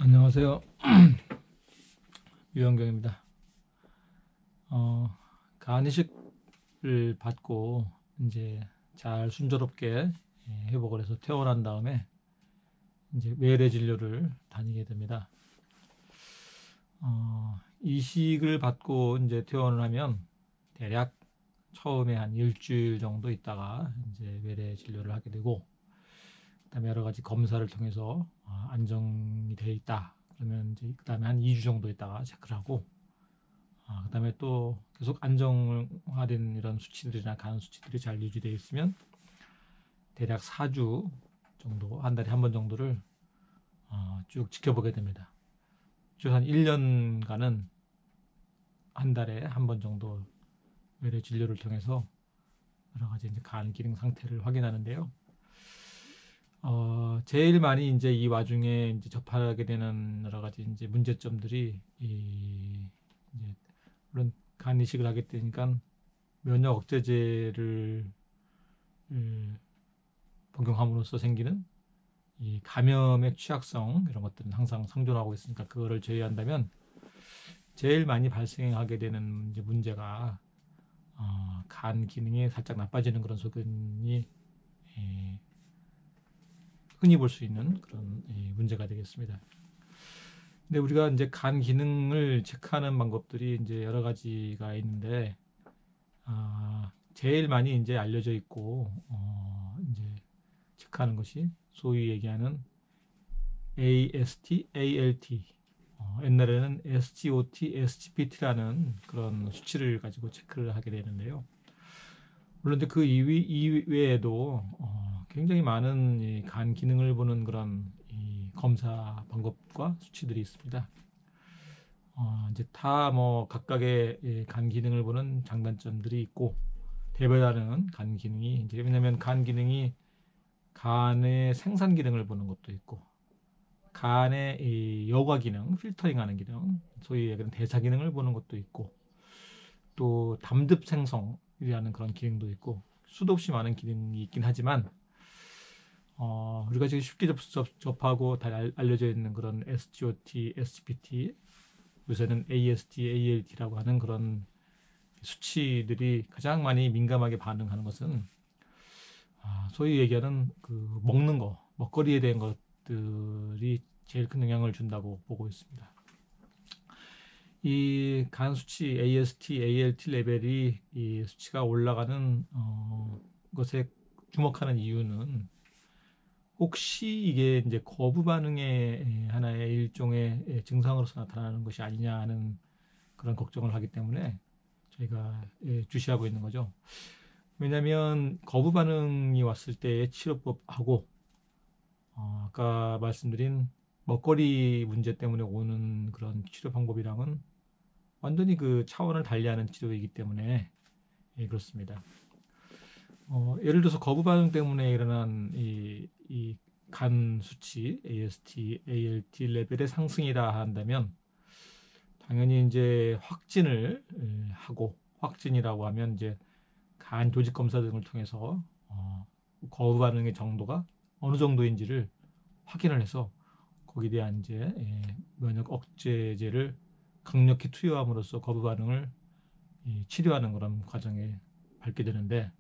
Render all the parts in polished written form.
안녕하세요. 유영경입니다. 간이식을 받고 이제 잘 순조롭게 회복을 해서 퇴원한 다음에 이제 외래 진료를 다니게 됩니다. 이식을 받고 이제 퇴원을 하면 대략 처음에 한 일주일 정도 있다가 이제 외래 진료를 하게 되고, 그다음에 여러 가지 검사를 통해서 안정이 되어 있다. 그러면 이제 그다음에 한 2주 정도 있다가 체크를 하고, 그다음에 또 계속 안정화된 이런 수치들이나 간 수치들이 잘 유지되어 있으면 대략 4주 정도, 한 달에 한 번 정도를 쭉 지켜보게 됩니다. 쭉 한 1년간은 한 달에 한 번 정도 외래 진료를 통해서 여러 가지 이제 간 기능 상태를 확인하는데요. 제일 많이 이제 이 와중에 이제 접하게 되는 여러 가지 이제 문제점들이 이제 물론 간 이식을 하게 되니까 면역 억제제를 복용함으로써 생기는 이 감염의 취약성, 이런 것들은 항상 상존하고 있으니까 그거를 제외한다면 제일 많이 발생하게 되는 이제 문제가 간 기능이 살짝 나빠지는 그런 소견이 흔히 볼 수 있는 그런 문제가 되겠습니다. 근데 우리가 이제 간 기능을 체크하는 방법들이 이제 여러 가지가 있는데, 제일 많이 이제 알려져 있고 이제 체크하는 것이 소위 얘기하는 AST, ALT, 옛날에는 SGOT, SGPT라는 그런 수치를 가지고 체크를 하게 되는데요. 물론 이제 그 이외에도 굉장히 많은 이 간 기능을 보는 그런 이 검사 방법과 수치들이 있습니다. 이제 다 뭐 각각의 간 기능을 보는 장단점들이 있고, 대별하는 간 기능이 이제, 왜냐하면 간 기능이 간의 생산 기능을 보는 것도 있고, 간의 이 여과 기능, 필터링하는 기능, 소위 얘기하는 대사 기능을 보는 것도 있고, 또 담즙 생성이라는 그런 기능도 있고, 수도 없이 많은 기능이 있긴 하지만, 우리가 지금 쉽게 접하고 다 알려져 있는 그런 SGOT, SGPT, 요새는 AST, ALT라고 하는 그런 수치들이 가장 많이 민감하게 반응하는 것은 소위 얘기하는 그 먹는 거, 먹거리에 대한 것들이 제일 큰 영향을 준다고 보고 있습니다. 이 간 수치 AST, ALT 레벨이 이 수치가 올라가는 것에 주목하는 이유는, 혹시 이게 이제 거부 반응의 하나의 일종의 증상으로서 나타나는 것이 아니냐 하는 그런 걱정을 하기 때문에 저희가 주시하고 있는 거죠. 왜냐하면 거부 반응이 왔을 때의 치료법하고 아까 말씀드린 먹거리 문제 때문에 오는 그런 치료 방법이랑은 완전히 그 차원을 달리하는 치료이기 때문에 그렇습니다. 예를 들어서 거부 반응 때문에 일어난 이 간 수치 AST, ALT 레벨의 상승이라 한다면, 당연히 이제 확진을 하고, 확진이라고 하면 이제 간 조직 검사 등을 통해서 거부 반응의 정도가 어느 정도인지를 확인을 해서 거기에 대한 이제 면역 억제제를 강력히 투여함으로써 거부 반응을 치료하는 그런 과정에 밟게 되는데,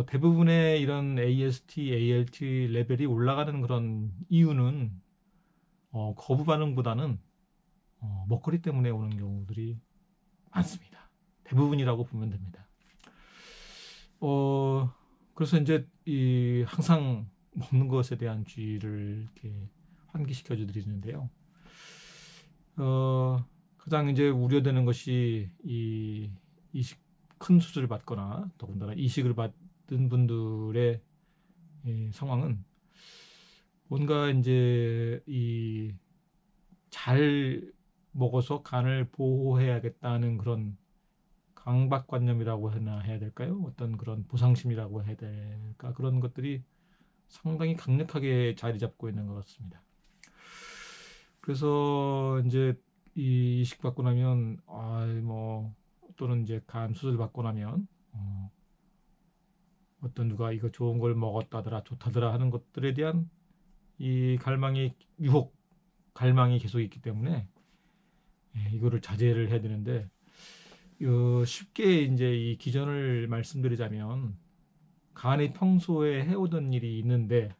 대부분의 이런 AST, ALT 레벨이 올라가는 그런 이유는 거부 반응보다는 먹거리 때문에 오는 경우들이 많습니다. 대부분이라고 보면 됩니다. 그래서 이제 항상 먹는 것에 대한 주의를 이렇게 환기시켜 드리는데요. 가장 이제 우려되는 것이 이 이식, 큰 수술을 받거나 더군다나 이식을 받은 분들의 상황은, 뭔가 이제 잘 먹어서 간을 보호해야겠다는 그런 강박관념이라고 해야 될까요? 어떤 그런 보상심이라고 해야 될까? 그런 것들이 상당히 강력하게 자리 잡고 있는 것 같습니다. 그래서 이제 이 이식 받고 나면, 뭐 또는 이제 간 수술 받고 나면 어떤 누가 이거 좋은 걸 먹었다더라, 좋다더라 하는 것들에 대한 이 갈망의 유혹, 갈망이 계속 있기 때문에 이거를 자제를 해야 되는데 쉽게 이제 이 기전을 말씀드리자면 간이 평소에 해오던 일이 있는데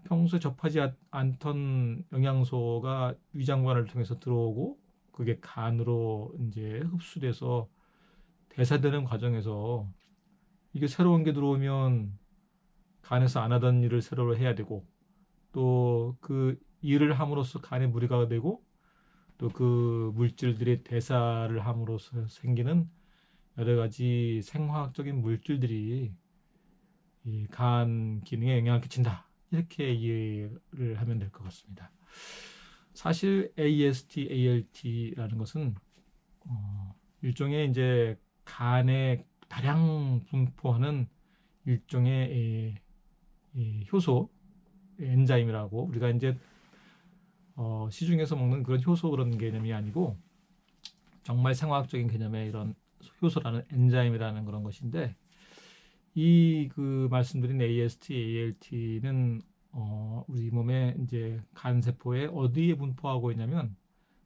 평소에 접하지 않던 영양소가 위장관을 통해서 들어오고 그게 간으로 이제 흡수돼서 대사되는 과정에서 이게 새로운 게 들어오면 간에서 안 하던 일을 새로 해야 되고 또 그 일을 함으로써 간에 무리가 되고 또 그 물질들의 대사를 함으로써 생기는 여러 가지 생화학적인 물질들이 이 간 기능에 영향을 끼친다. 이렇게 이해를 하면 될 것 같습니다. 사실 AST, ALT라는 것은 일종의 이제 간에 다량 분포하는 일종의 효소 엔자임이라고 우리가 이제 시중에서 먹는 그런 효소 그런 개념이 아니고 정말 생화학적인 개념의 이런 효소라는 엔자임이라는 그런 것인데 이 그 말씀드린 AST, ALT는 우리 몸에 이제 간 세포에 어디에 분포하고 있냐면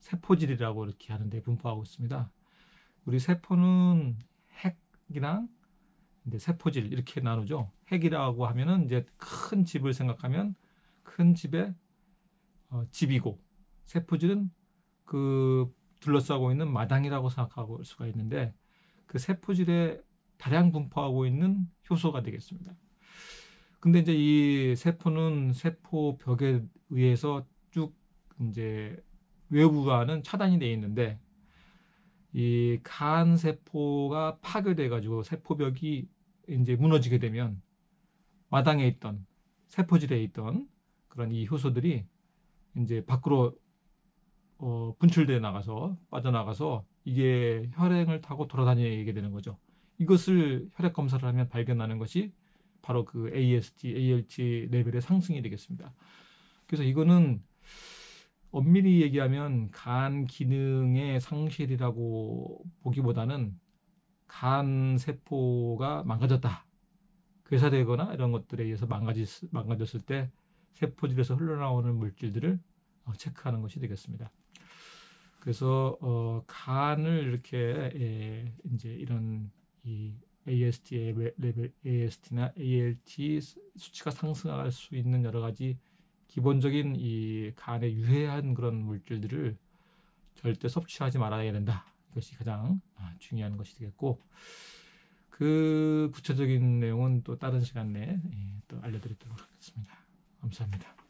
세포질이라고 이렇게 하는데 분포하고 있습니다. 우리 세포는 핵이랑 이제 세포질 이렇게 나누죠. 핵이라고 하면은 이제 큰 집을 생각하면 큰 집의 집이고 세포질은 그 둘러싸고 있는 마당이라고 생각할 수가 있는데 그 세포질에 다량 분포하고 있는 효소가 되겠습니다. 근데 이제 이 세포는 세포벽에 의해서 쭉 이제 외부와는 차단이 되어 있는데 이 간 세포가 파괴돼 가지고 세포벽이 이제 무너지게 되면 마당에 있던 세포질에 있던 그런 이 효소들이 이제 밖으로 분출돼 나가서 빠져나가서 이게 혈행을 타고 돌아다니게 되는 거죠. 이것을 혈액 검사를 하면 발견하는 것이 바로 그 AST, ALT 레벨의 상승이 되겠습니다. 그래서 이거는 엄밀히 얘기하면 간 기능의 상실이라고 보기보다는 간 세포가 망가졌다. 괴사되거나 이런 것들에 의해서 망가졌을 때 세포질에서 흘러나오는 물질들을 체크하는 것이 되겠습니다. 그래서 간을 이렇게 이제 이런 이 AST 레벨, AST나 ALT 수치가 상승할 수 있는 여러 가지 기본적인 이 간에 유해한 그런 물질들을 절대 섭취하지 말아야 된다. 이것이 가장 중요한 것이 되겠고 그 구체적인 내용은 또 다른 시간 내에 또 알려드리도록 하겠습니다. 감사합니다.